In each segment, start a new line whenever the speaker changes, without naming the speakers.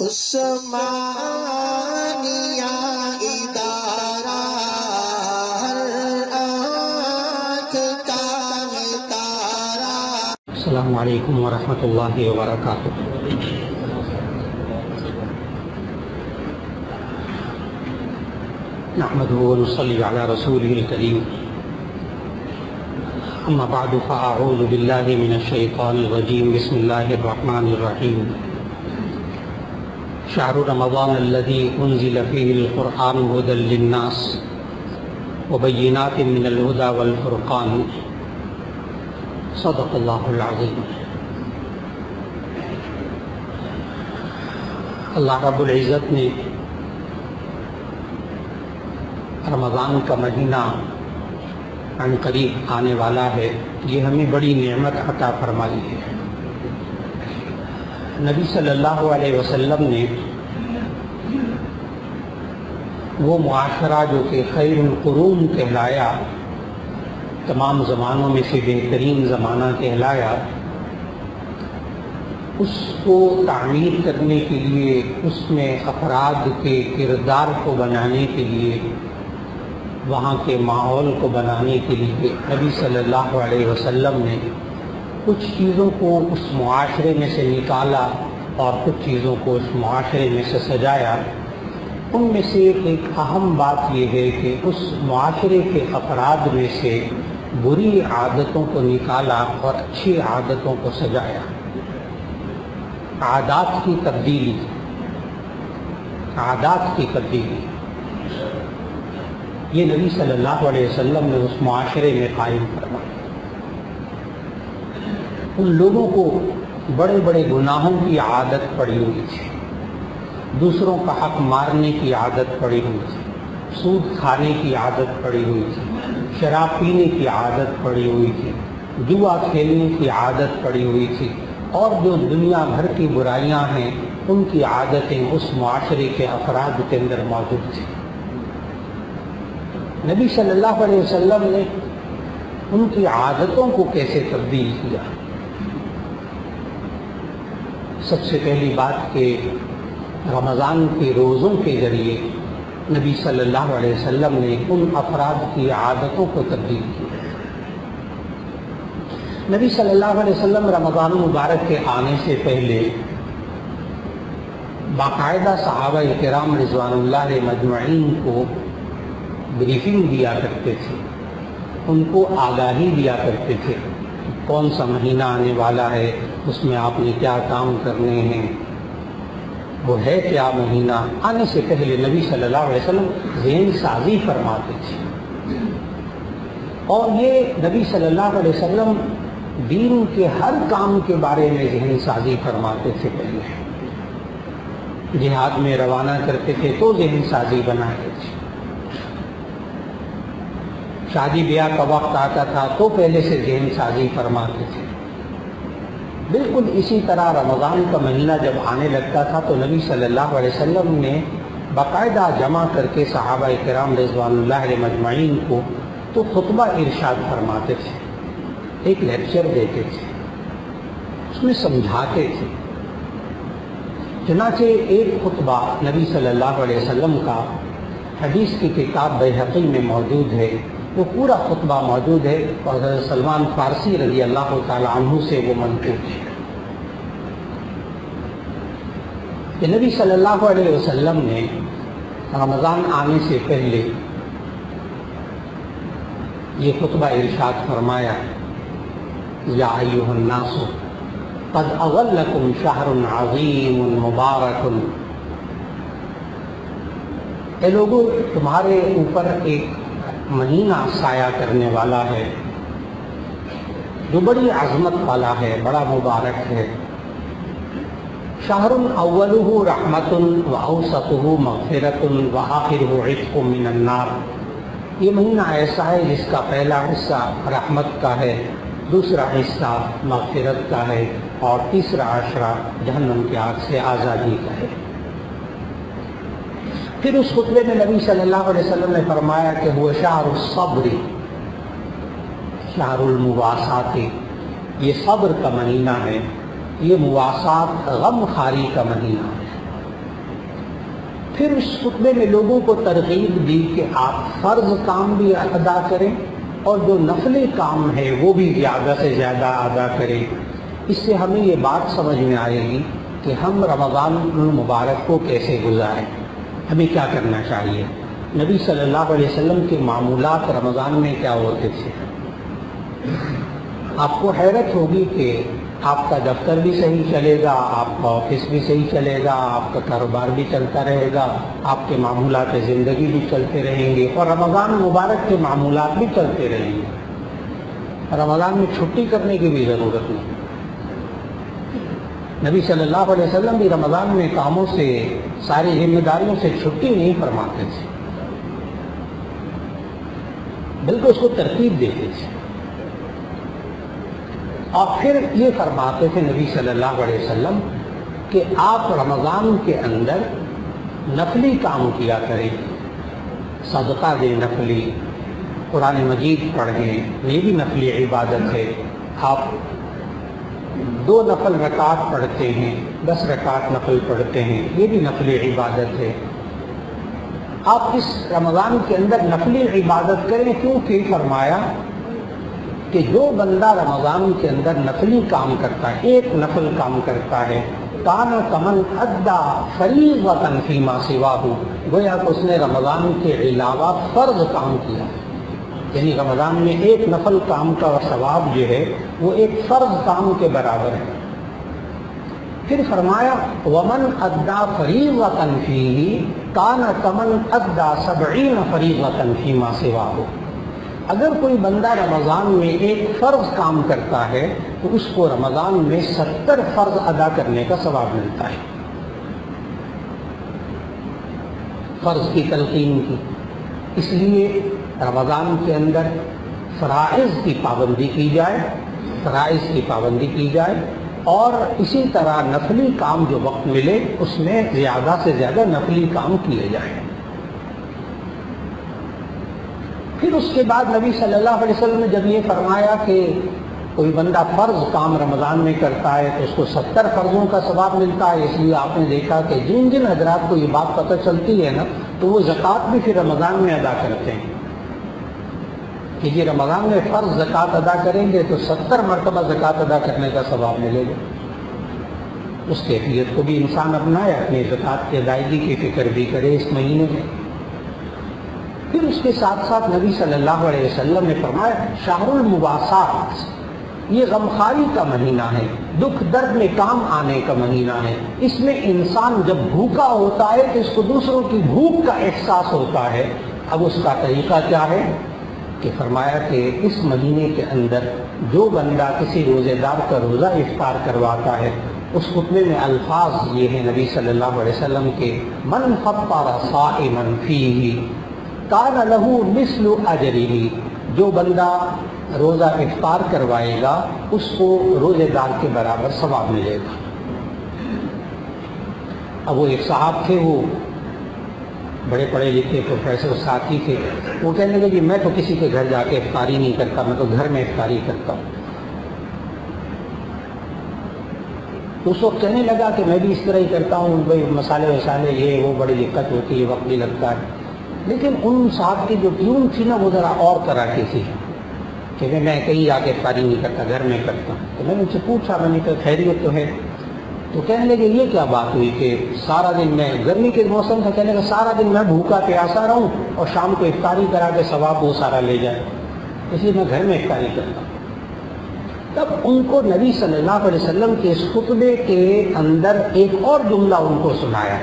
عثمانیہ ادارہ ہر آنکھ کا تارا۔
السلام علیکم ورحمۃ اللہ وبرکاتہ۔ نحمده ونصلي على رسوله الكريم، اما بعد فاعوذ بالله من الشيطان الرجيم، بسم الله الرحمن الرحيم۔ شهر رمضان الذي انزل فيه القرآن هدى للناس وبينات من الهدى والفرقان، صدق الله العظيم۔ اللہ رب العزت نے رمضان کا مہینہ عن قریب آنے والا ہے، یہ ہمیں بڑی نعمت عطا فرمائی ہے۔ نبی صلی اللہ علیہ وسلم نے وہ معاشرہ جو کہ خیر القرون کہلایا، تمام زمانوں میں سے بہترین زمانہ کہلایا، اس کو تعمیر کرنے کے لیے، اس میں افراد کے کردار کو بنانے کے لیے، وہاں کے ماحول کو بنانے کے لیے نبی صلی اللہ علیہ وسلم نے کچھ چیزوں کو اس معاشرے میں سے نکالا اور کچھ چیزوں کو اس معاشرے میں سے سجایا۔ ان میں سے ایک اہم بات یہ ہے کہ اس معاشرے کے افراد میں سے بری عادتوں کو نکالا اور اچھی عادتوں کو سجایا۔ عادات کی تبدیلی، عادات کی تبدیلی، یہ نبی صلی اللہ علیہ وسلم نے اس معاشرے میں قائم فرمایا۔ ان لوگوں کو بڑے بڑے گناہوں کی عادت پڑی ہوئی تھی، دوسروں کا حق مارنے کی عادت پڑی ہوئی تھی، سود کھانے کی عادت پڑی ہوئی تھی، شراب پینے کی عادت پڑی ہوئی تھی، جوا کھیلنے کی عادت پڑی ہوئی تھی، اور جو دنیا بھر کی برائیاں ہیں ان کی عادتیں اس معاشرے کے افراد کے اندر موجود تھیں۔ نبی صلی اللہ علیہ وسلم نے ان کی عادتوں کو کیسے تبدیل کیا؟ سب سے پہلی بات کہ رمضان کے روزوں کے ذریعے نبی صلی اللہ علیہ وسلم نے ان افراد کی عادتوں کو تبدیل کیا۔ نبی صلی اللہ علیہ وسلم رمضان مبارک کے آنے سے پہلے باقاعدہ صحابہ کرام رضوان اللہ علیہ مجمعین کو بریفنگ دیا کرتے تھے، ان کو آگاہی دیا کرتے تھے، کون سا مہینہ آنے والا ہے، اس میں آپ نے کیا کام کرنے ہیں، وہ ہے کیا مہینہ۔ آنے سے پہلے نبی صلی اللہ علیہ وسلم ذہن سازی فرماتے تھے، اور یہ نبی صلی اللہ علیہ وسلم دین کے ہر کام کے بارے میں ذہن سازی فرماتے تھے۔ پہلے جہاد میں روانہ کرتے تھے تو ذہن سازی بناتے تھے، شادی بیاہ کا وقت آتا تھا تو پہلے سے ذہن سازی فرماتے تھے۔ بالکل اسی طرح رمضان کا مہینہ جب آنے لگتا تھا تو نبی صلی اللہ علیہ وسلم نے باقاعدہ جمع کر کے صحابہ کرام رضوان اللہ علیہ مجمعین کو تو خطبہ ارشاد فرماتے تھے، ایک لیکچر دیتے تھے، اس میں سمجھاتے تھے۔ چنانچہ ایک خطبہ نبی صلی اللہ علیہ وسلم کا حدیث کی کتاب بیہقی میں موجود ہے، وہ پورا خطبہ موجود ہے، اور حضرت سلمان فارسی رضی اللہ تعالی عنہ سے وہ منقول ہے کہ نبی صلی اللہ علیہ وسلم نے رمضان آنے سے پہلے یہ خطبہ ارشاد فرمایا، یا ایھا الناس قد اظلکم شہر عظیم مبارک، اے لوگوں تمہارے اوپر ایک مہینہ سایہ کرنے والا ہے جو بڑی عظمت والا ہے، بڑا مبارک ہے۔ شہر اولہ رحمت واوسطہ مغفرۃ وآخرہ عتق من النار، یہ مہینہ ایسا ہے جس کا پہلا حصہ رحمت کا ہے، دوسرا حصہ مغفرت کا ہے، اور تیسرا عشرہ جہنم کی آگ سے آزادی کا ہے۔ پھر اس خطبے میں نبی صلی اللہ علیہ وسلم نے فرمایا کہ وہ شہر الصبر، شہر المواسات، یہ صبر کا مہینہ ہے، یہ مواسات غم خاری کا مہینہ ہے۔ پھر اس خطبے میں لوگوں کو ترغیب دی کہ آپ فرض کام بھی ادا کریں اور جو نفلی کام ہے وہ بھی زیادہ سے زیادہ ادا کریں۔ اس سے ہمیں یہ بات سمجھ میں آئے گی کہ ہم رمضان المبارک کو کیسے گزاریں، ہمیں کیا کرنا چاہیے۔ نبی صلی اللہ علیہ وسلم کے معمولات رمضان میں کیا ہوتے تھے؟ آپ کو حیرت ہوگی کہ آپ کا دفتر بھی صحیح چلے گا، آپ کا آفس بھی صحیح چلے گا، آپ کا کاروبار بھی چلتا رہے گا، آپ کے معمولات زندگی بھی چلتے رہیں گے، اور رمضان مبارک کے معمولات بھی چلتے رہیں گے۔ رمضان میں چھٹی کرنے کی بھی ضرورت نہیں۔ نبی صلی اللہ علیہ وسلم بھی رمضان میں کاموں سے، ساری ذمہ داریوں سے چھٹی نہیں فرماتے تھے، بلکہ اس کو ترتیب دیتے تھے۔ اور پھر یہ فرماتے تھے نبی صلی اللہ علیہ وسلم کہ آپ رمضان کے اندر نفلی کام کیا کریں، صدقہ دیں نفلی، قرآن مجید پڑھیں، یہ بھی نفلی عبادت ہے۔ آپ 2 نفل رکعت پڑھتے ہیں، 10 رکعت نفل پڑھتے ہیں، یہ بھی نفلی عبادت ہے۔ آپ اس رمضان کے اندر نفلی عبادت کریں، کیونکہ فرمایا کہ جو بندہ رمضان کے اندر نفلی کام کرتا ہے، ایک نفل کام کرتا ہے، کان کمن ادا فریضۃ فیما سواہ، گویا کہ اس نے رمضان کے علاوہ فرض کام کیا، یعنی رمضان میں ایک نفل کام کا ثواب جو ہے وہ ایک فرض کام کے برابر ہے۔ پھر فرمایا ومن ادا فریضۃ فیہ کان کمن ادا 70 فریضۃ فیما سواہ، اگر کوئی بندہ رمضان میں ایک فرض کام کرتا ہے تو اس کو رمضان میں 70 فرض ادا کرنے کا ثواب ملتا ہے۔ فرض کی تلقین کی، اس لیے رمضان کے اندر فرائض کی پابندی کی جائے، فرائض کی پابندی کی جائے، اور اسی طرح نفلی کام جو وقت ملے اس میں زیادہ سے زیادہ نفلی کام کیے جائیں۔ پھر اس کے بعد نبی صلی اللہ علیہ وسلم نے جب یہ فرمایا کہ کوئی بندہ فرض کام رمضان میں کرتا ہے تو اس کو 70 فرضوں کا ثواب ملتا ہے، اس لیے آپ نے دیکھا کہ جن جن حضرات کو یہ بات پتہ چلتی ہے نا تو وہ زکوٰۃ بھی پھر رمضان میں ادا کرتے ہیں کہ یہ رمضان میں فرض زکوٰۃ ادا کریں گے تو 70 مرتبہ زکوٰۃ ادا کرنے کا ثواب ملے گا۔ اس کیفیت کو بھی انسان اپنائے، اپنی زکوٰۃ کی ادائیگی کی فکر بھی کرے اس مہینے میں۔ پھر اس کے ساتھ ساتھ نبی صلی اللہ علیہ وسلم نے فرمایا شہر المواسات، یہ غمخواری کا مہینہ ہے، دکھ درد میں کام آنے کا مہینہ ہے۔ اس میں انسان جب بھوکا ہوتا ہے تو اس کو دوسروں کی بھوک کا احساس ہوتا ہے۔ اب اس کا طریقہ کیا ہے کہ فرمایا کہ اس مہینے کے اندر جو بندہ کسی روزے دار کا روزہ افطار کرواتا ہے، اس خطبے میں الفاظ یہ ہیں نبی صلی اللہ علیہ وسلم کے، من فطر صائما فیہ کان لہ مثل اجرہ، جو بندہ روزہ افطار کروائے گا اس کو روزے دار کے برابر ثواب ملے گا۔ اب وہ ایک صاحب تھے، وہ بڑے پڑھے لکھے پروفیسر ساتھی تھے، وہ کہنے لگے کہ میں تو کسی کے گھر جا کے افطاری نہیں کرتا، میں تو گھر میں افطاری کرتا ہوں۔ تو اس وقت کہنے لگا کہ میں بھی اس طرح ہی کرتا ہوں، بھائی مسالے وسالے یہ وہ بڑی دقت ہوتی ہے، وقت بھی لگتا ہے۔ لیکن ان صاحب کی جو ٹیون تھی نا وہ ذرا اور طرح کی تھی کہ میں کہیں جا کے افطاری نہیں کرتا، گھر میں کرتا ہوں۔ تو میں نے ان سے پوچھا، میں نے کہا خیریت تو ہے؟ تو کہنے لگے یہ کیا بات ہوئی کہ سارا دن میں، گرمی کے موسم تھا، کہنے لگا سارا دن میں بھوکا پیاسا رہوں اور شام کو افطاری کرا کے ثواب وہ سارا لے جائے، اس لیے میں گھر میں افطاری کرتا ہوں۔ تب ان کو نبی صلی اللہ علیہ وسلم کے اس خطبے کے اندر ایک اور جملہ ان کو سنایا۔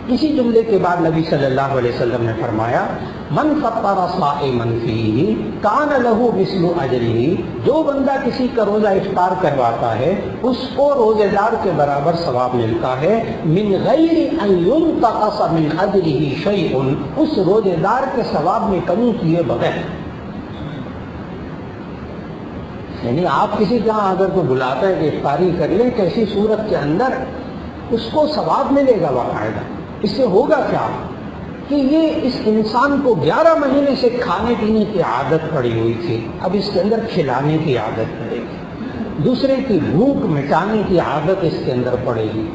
اسی جملے کے بعد نبی صلی اللہ علیہ وسلم نے فرمایا من فطر صائما فیہ کان لہ مثل اجرہ، جو بندہ کسی کا روزہ افطار کرواتا ہے اس کو روزے دار کے برابر ثواب ملتا ہے، من غیر ان ينتقص من اجرہ شیء، اس روزے دار کے ثواب میں کمی کیے بغیر۔ یعنی آپ کسی کا اگر کوئی بلاتا ہے کہ افطاری کر لیں، کیسی صورت کے اندر اس کو ثواب ملے گا باقاعدہ۔ اس سے ہوگا کیا کہ یہ اس انسان کو 11 مہینے سے کھانے پینے کی عادت پڑی ہوئی تھی، اب اس کے اندر کھلانے کی عادت پڑے گی، دوسرے کی بھوک مٹانے کی عادت اس کے اندر پڑے گی۔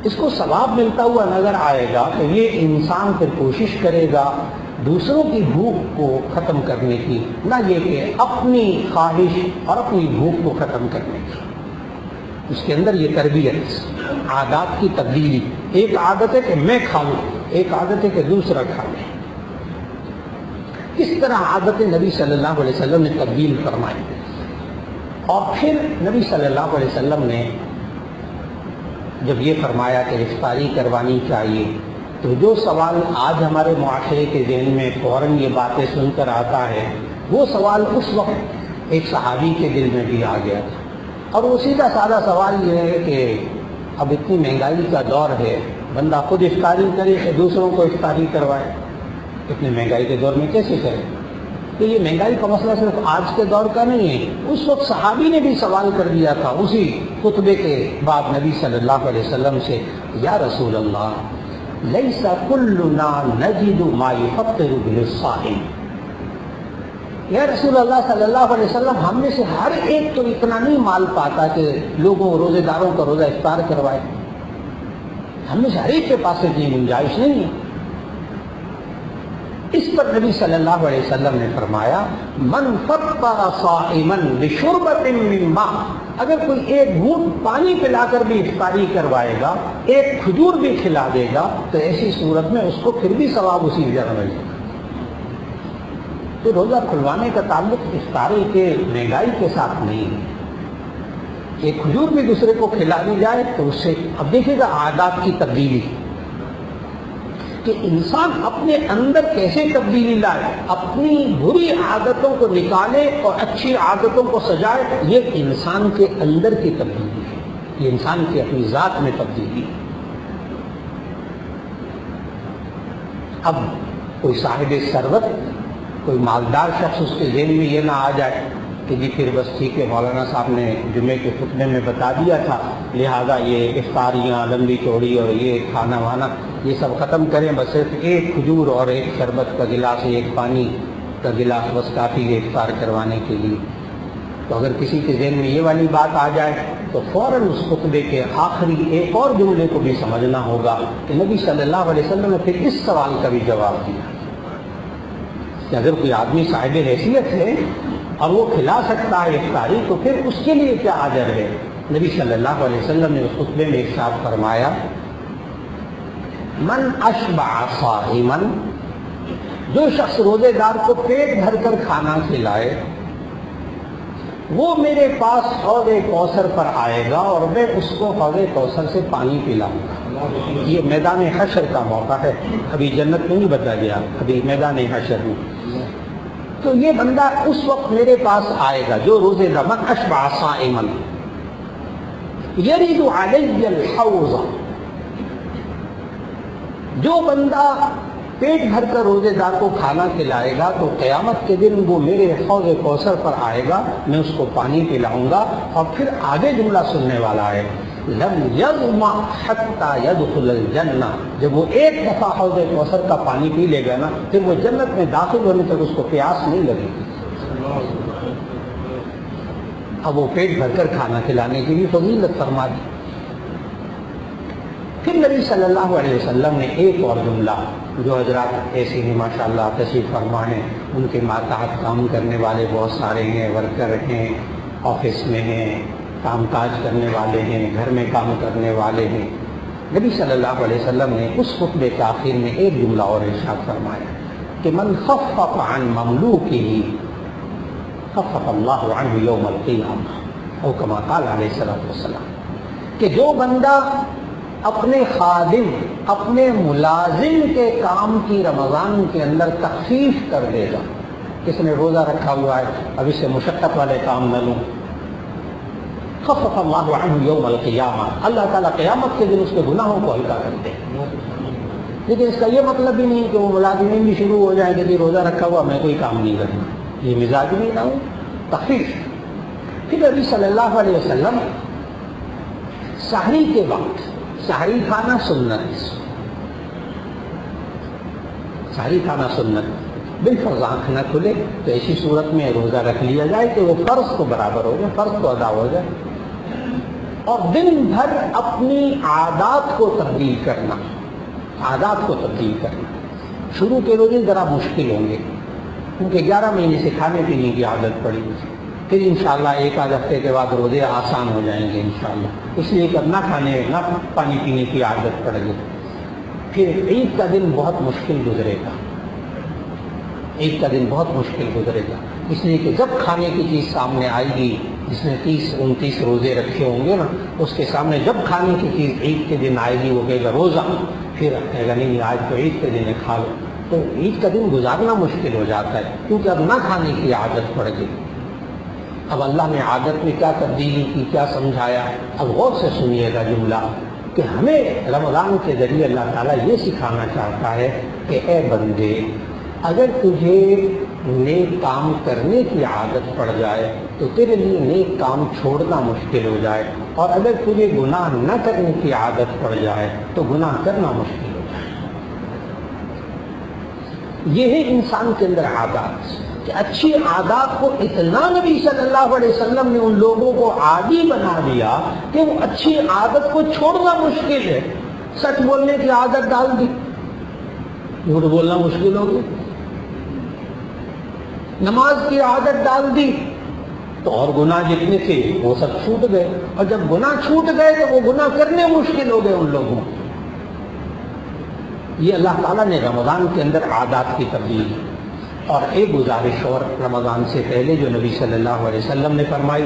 اس کو ثواب ملتا ہوا نظر آئے گا تو یہ انسان پھر کوشش کرے گا دوسروں کی بھوک کو ختم کرنے کی، نہ یہ کہ اپنی خواہش اور اپنی بھوک کو ختم کرنے کی۔ اس کے اندر یہ تربیت، عادات کی تبدیلی، ایک عادت ہے کہ میں کھاؤں، ایک عادت ہے کہ دوسرا کھاؤں۔ اس طرح عادت نبی صلی اللہ علیہ وسلم نے تبدیل فرمائی۔ اور پھر نبی صلی اللہ علیہ وسلم نے جب یہ فرمایا کہ افطاری کروانی چاہیے، تو جو سوال آج ہمارے معاشرے کے ذہن میں فوراً یہ باتیں سن کر آتا ہے، وہ سوال اس وقت ایک صحابی کے دل میں بھی آ گیا تھا، اور وہ سیدھا سادہ سوال یہ ہے کہ اب اتنی مہنگائی کا دور ہے، بندہ خود افطاری کرے کہ دوسروں کو افطاری کروائے؟ اتنی مہنگائی کے دور میں کیسے کرے؟ تو یہ مہنگائی کا مسئلہ صرف آج کے دور کا نہیں ہے، اس وقت صحابی نے بھی سوال کر دیا تھا اسی خطبے کے بعد نبی صلی اللہ علیہ وسلم سے، یا رسول اللہ لیس کلنا نجد ما یفطر به الصائم، یا رسول اللہ صلی اللہ علیہ وسلم ہم میں سے ہر ایک تو اتنا نہیں مال پاتا کہ لوگوں روزے داروں کا روزہ افطار کروائے، ہم میں سے ہر ایک کے پاس اتنی گنجائش نہیں ہے۔ اس پر نبی صلی اللہ علیہ وسلم نے فرمایا، من فطر صائما بشربۃ من ماء، اگر کوئی ایک گھونٹ پانی پلا کر بھی افطاری کروائے گا، ایک کھجور بھی کھلا دے گا، تو ایسی صورت میں اس کو پھر بھی ثواب اسی جگہ ملے گا۔ تو روزہ کھلوانے کا تعلق افطاری کے مہنگائی کے ساتھ نہیں ہے، ایک کھجور بھی دوسرے کو کھلا دی جائے تو اس سے، اب دیکھیے گا عادات کی تبدیلی کہ انسان اپنے اندر کیسے تبدیلی لائے، اپنی بری عادتوں کو نکالے اور اچھی عادتوں کو سجائے، یہ انسان کے اندر کی تبدیلی ہے، یہ انسان کی اپنی ذات میں تبدیلی ہے۔ اب کوئی صاحب ثروت، کوئی مالدار شخص، اس کے ذہن میں یہ نہ آ جائے کہ جی پھر بس ٹھیک ہے، مولانا صاحب نے جمعے کے خطبے میں بتا دیا تھا، لہذا یہ افطاریاں لمبی چوڑی اور یہ کھانا وانا یہ سب ختم کریں، بس صرف ایک کھجور اور ایک شربت کا گلاس، ایک پانی کا گلاس بس کافی ہے افطار کروانے کے لیے۔ تو اگر کسی کے ذہن میں یہ والی بات آ جائے تو فوراً اس خطبے کے آخری ایک اور جملے کو بھی سمجھنا ہوگا کہ نبی صلی اللہ علیہ وسلم نے پھر اس سوال کا بھی جواب دیا کہ اگر کوئی آدمی صاحب حیثیت ہے اور وہ کھلا سکتا ہے افطاری، تو پھر اس کے لیے کیا اجر ہے؟ نبی صلی اللہ علیہ وسلم نے اس خطبے میں ارشاد فرمایا، من اشبع صائما، جو شخص روزے دار کو پیٹ بھر کر کھانا کھلائے، وہ میرے پاس حوض کوثر پر آئے گا اور میں اس کو حوض کوثر سے پانی پلاؤں گا۔ یہ میدان حشر کا موقع ہے، ابھی جنت میں نہیں بتا گیا، ابھی میدان حشر میں۔ تو یہ بندہ اس وقت میرے پاس آئے گا جو روزے دار، من اشبع صائما یرید علی الحوض، جو بندہ پیٹ بھر کر روزے دار کو کھانا کھلائے گا تو قیامت کے دن وہ میرے حوض کوثر پر آئے گا، میں اس کو پانی پلاؤں گا۔ اور پھر آگے جملہ سننے والا ہے، لم یظمأ حتی یدخل الجنہ، جب وہ ایک دفعہ حوض کوثر کا پانی پی لے گا نا، پھر وہ جنت میں داخل ہونے تک اس کو پیاس نہیں لگے گی۔ اب وہ پیٹ بھر کر کھانا کھلانے کی بھی فضیلت فرما دی۔ پھر نبی صلی اللہ علیہ وسلم نے ایک اور جملہ، جو حضرات ایسے ہی ماشاءاللہ تشریف فرما ہیں، ان کے ماتحت کام کرنے والے بہت سارے ہیں، ورکر ہیں، آفس میں ہیں، کام کاج کرنے والے ہیں، گھر میں کام کرنے والے ہیں، نبی صلی اللہ علیہ وسلم نے اس خطبے کے آخر میں ایک جملہ اور ارشاد فرمایا کہ من خفف عن مملوکہ خفف اللہ عنہ یوم القیامہ، او کما قال علیہ الصلوۃ والسلام، کہ جو بندہ اپنے خادم، اپنے ملازم کے کام کی رمضان کے اندر تخفیف کر دے گا، کس نے روزہ رکھا ہوا ہے اب اس سے مشقت والے کام نہ لوں، خفف اللہ عنہ یوم القیامہ، اللہ تعالیٰ قیامت کے دن اس کے گناہوں کو ہلکا کر دے۔ لیکن اس کا یہ مطلب بھی نہیں کہ وہ ملازمین بھی شروع ہو جائیں کہ روزہ رکھا ہوا میں کوئی کام نہیں کرنا، یہ مزاج نہیں نہ ہو، تخفیف۔ پھر نبی صلی اللہ علیہ وسلم سحری کے وقت، سحری کھانا سنت، سحری کھانا سنت، بالفرض آنکھ نہ کھلے تو ایسی صورت میں روزہ رکھ لیا جائے کہ وہ فرض کو برابر ہو جائے، فرض کو ادا ہو جائے۔ اور دن بھر اپنی عادات کو تبدیل کرنا، عادات کو تبدیل کرنا۔ شروع کے روزے ذرا مشکل ہوں گے کیونکہ 11 مہینے سے کھانے پینے کی عادت پڑی، پھر انشاءاللہ ایک آدھ ہفتے کے بعد روزے آسان ہو جائیں گے انشاءاللہ، اس لیے کہ نہ کھانے نہ پانی پینے کی عادت پڑ گئی۔ پھر عید کا دن بہت مشکل گزرے گا، عید کا دن بہت مشکل گزرے گا، اس لیے کہ جب کھانے کی چیز سامنے آئے گی، جس نے 30-29 روزے رکھے ہوں گے نا، اس کے سامنے جب کھانے کی چیز عید کے دن آئے گی وہ کہے گا روزہ، پھر کہے گا نہیں آج تو عید کے دن کھا لو، تو عید کا دن گزارنا مشکل ہو جاتا ہے کیونکہ اب نہ کھانے کی عادت پڑ گئی۔ اب اللہ نے عادت میں کیا تبدیلی کی، کیا سمجھایا، اب غور سے سنیے گا جملہ کہ ہمیں رمضان کے ذریعے اللہ تعالیٰ یہ سکھانا چاہتا ہے کہ اے بندے، اگر تجھے نیک کام کرنے کی عادت پڑ جائے تو تیرے لیے نیک کام چھوڑنا مشکل ہو جائے، اور اگر تجھے گناہ نہ کرنے کی عادت پڑ جائے تو گناہ کرنا مشکل ہو جائے۔ یہ ہے انسان کے اندر عادات، کہ اچھی عادات کو اتنا نبی صلی اللہ علیہ وسلم نے ان لوگوں کو عادی بنا دیا کہ وہ اچھی عادت کو چھوڑنا مشکل ہے۔ سچ بولنے کی عادت ڈال دی، جھوٹ بولنا مشکل ہو گئی، نماز کی عادت ڈال دی تو اور گناہ جتنے تھے وہ سب چھوٹ گئے، اور جب گناہ چھوٹ گئے تو وہ گناہ کرنے مشکل ہو گئے ان لوگوں۔ یہ اللہ تعالیٰ نے رمضان کے اندر عادات کی تبدیلی، اور ایک گزارش اور رمضان سے پہلے جو نبی صلی اللہ علیہ وسلم نے فرمائی،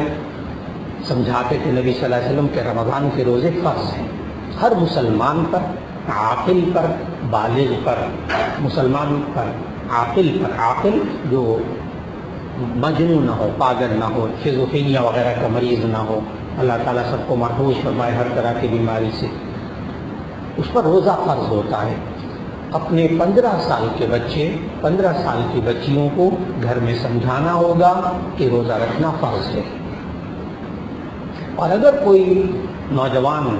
سمجھاتے تھے نبی صلی اللہ علیہ وسلم کہ رمضان کے روزے فرض ہیں ہر مسلمان پر، عاقل پر، بالغ پر، مسلمان پر، عاقل پر، عاقل جو مجنون نہ ہو، پاگل نہ ہو، شیزوفرینیا وغیرہ کا مریض نہ ہو، اللہ تعالیٰ سب کو محفوظ فرمائے ہر طرح کی بیماری سے، اس پر روزہ فرض ہوتا ہے۔ اپنے 15 سال کے بچے، 15 سال کی بچیوں کو گھر میں سمجھانا ہوگا کہ روزہ رکھنا فرض ہے، اور اگر کوئی نوجوان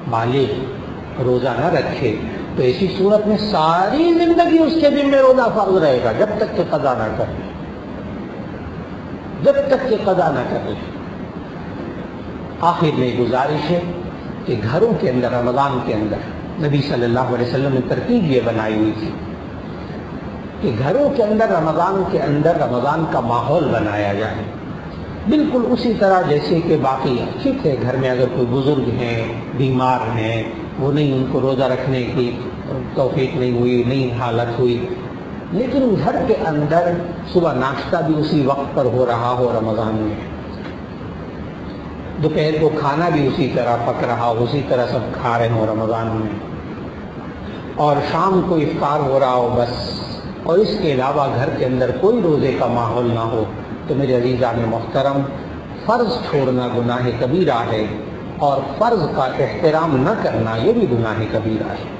بالغ روزہ نہ رکھے تو ایسی صورت میں ساری زندگی اس کے دن میں روزہ فرض رہے گا جب تک کہ قضا نہ کر لے، جب تک کہ قضا نہ کر لے۔ آخر میں گزارش ہے کہ گھروں کے اندر رمضان کے اندر نبی صلی اللہ علیہ وسلم نے ترتیب یہ بنائی ہوئی تھی کہ گھروں کے اندر رمضان کے اندر رمضان کا ماحول بنایا جائے، بالکل اسی طرح جیسے کہ باقی ٹھیک ہے گھر میں اگر کوئی بزرگ ہیں، بیمار ہیں، وہ نہیں، ان کو روزہ رکھنے کی توفیق نہیں ہوئی، نہیں حالت ہوئی، لیکن گھر کے اندر صبح ناشتہ بھی اسی وقت پر ہو رہا ہو رمضان میں، دوپہر کو کھانا بھی اسی طرح پک رہا ہو، اسی طرح سب کھا رہے ہوں رمضان میں، اور شام کو افطار ہو رہا ہو بس، اور اس کے علاوہ گھر کے اندر کوئی روزے کا ماحول نہ ہو، تو میرے عزیزان محترم، فرض چھوڑنا گناہ کبیرہ ہے، اور فرض کا احترام نہ کرنا یہ بھی گناہ کبیرہ ہے۔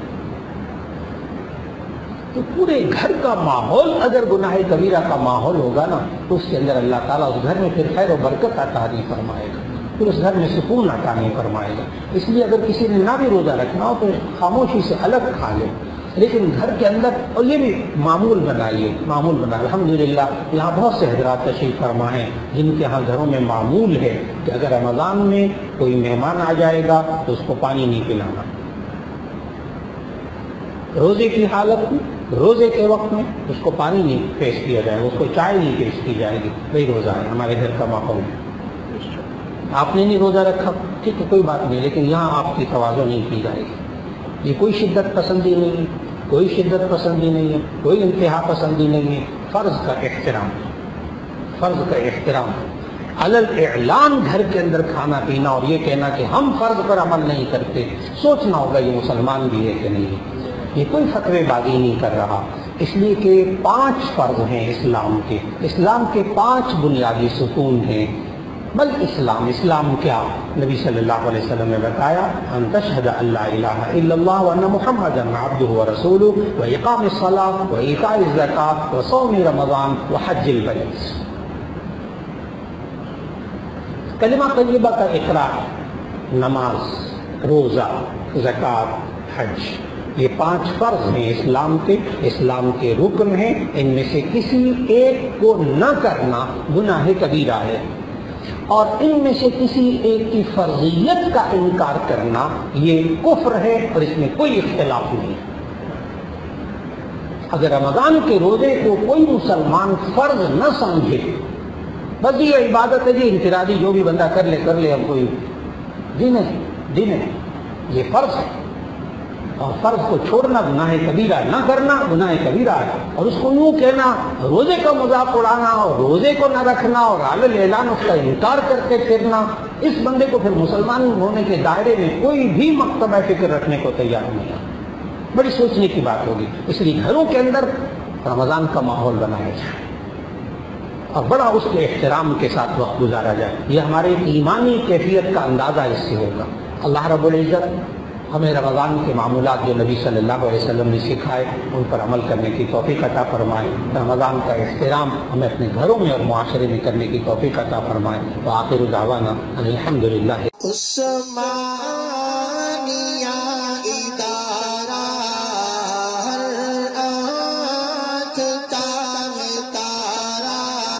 تو پورے گھر کا ماحول اگر گناہ کبیرہ کا ماحول ہوگا نا تو اس کے اندر اللہ تعالیٰ اس گھر میں پھر خیر و برکت عطا نہیں فرمائے گا، پھر اس گھر میں سکون عطا نہیں فرمائے گا۔ اس لیے اگر کسی نے نہ بھی روزہ رکھنا ہو تو خاموشی سے الگ کھا لے، لیکن گھر کے اندر، اور یہ بھی معمول بنائیے، معمول بنا۔ الحمدللہ یہاں بہت سے حضرات تشریف فرما ہیں جن کے ہاں گھروں میں معمول ہے کہ اگر رمضان میں کوئی مہمان آ جائے گا تو اس کو پانی نہیں پلانا، روزے کی حالت میں، روزے کے وقت میں اس کو پانی نہیں پیش کیا جائے گا، اس کو چائے نہیں پیش کی جائے گی، وہی روزہ ہے، ہمارے گھر کا ماحول ہے۔ آپ نے نہیں روزہ رکھا ٹھیک ہے کوئی بات نہیں، لیکن یہاں آپ کی تواضع نہیں کی جائے گی۔ یہ کوئی شدت پسندی نہیں ہے، کوئی شدت پسندی نہیں ہے، کوئی انتہا پسندی نہیں ہے، فرض کا احترام، فرض کا احترام، علل اعلان گھر کے اندر کھانا پینا اور یہ کہنا کہ ہم فرض پر عمل نہیں کرتے، سوچنا ہوگا یہ مسلمان بھی ہے کہ نہیں ہے۔ یہ کوئی فتوی بازی نہیں کر رہا، اس لیے کہ 5 فرض ہیں اسلام کے، اسلام کے 5 بنیادی ستون ہیں۔ بل اسلام کیا؟ نبی صلی اللہ علیہ وسلم نے بتایا ان تشہد ان لا الہ الا اللہ وان محمدا عبدہ ورسولہ واقام الصلاۃ وایتاء الزکاۃ وصوم رمضان وحج البیت۔ کلمہ طیبہ کا اقرار، نماز، روزہ، زکوٰۃ، حج، یہ 5 فرض ہیں اسلام کے رکن ہیں، ان میں سے کسی ایک کو نہ کرنا گناہ کبیرہ ہے۔ اور ان میں سے کسی ایک کی فرضیت کا انکار کرنا یہ کفر ہے اور اس میں کوئی اختلاف نہیں۔ اگر رمضان کے روزے کو کوئی مسلمان فرض نہ سمجھے، بس یہ عبادت ہے جی انفرادی، جو بھی بندہ کر لے، اب کوئی دن ہے، یہ فرض ہے، اور فرض کو چھوڑنا گناہ کبیرہ، نہ کرنا گناہ کبیرہ ہے، اور اس کو یوں کہنا، روزے کا مذاق اڑانا اور روزے کو نہ رکھنا اور عالم اعلان اس کا انکار کرتے پھرنا، اس بندے کو پھر مسلمان ہونے کے دائرے میں کوئی بھی مکتبہ فکر رکھنے کو تیار نہیں ہے۔ بڑی سوچنے کی بات ہوگی۔ اس لیے گھروں کے اندر رمضان کا ماحول بنایا جائے اور بڑا اس کے احترام کے ساتھ وقت گزارا جائے، یہ ہمارے ایمانی کیفیت کا اندازہ اس سے ہوگا۔ اللہ رب العزت ہمیں رمضان کے معمولات جو نبی صلی اللہ علیہ وسلم نے سکھائے ان پر عمل کرنے کی توفیق عطا فرمائے، رمضان کا احترام ہمیں اپنے گھروں میں اور معاشرے میں کرنے کی توفیق عطا فرمائے۔ وآخر دعوانا الحمدللہ۔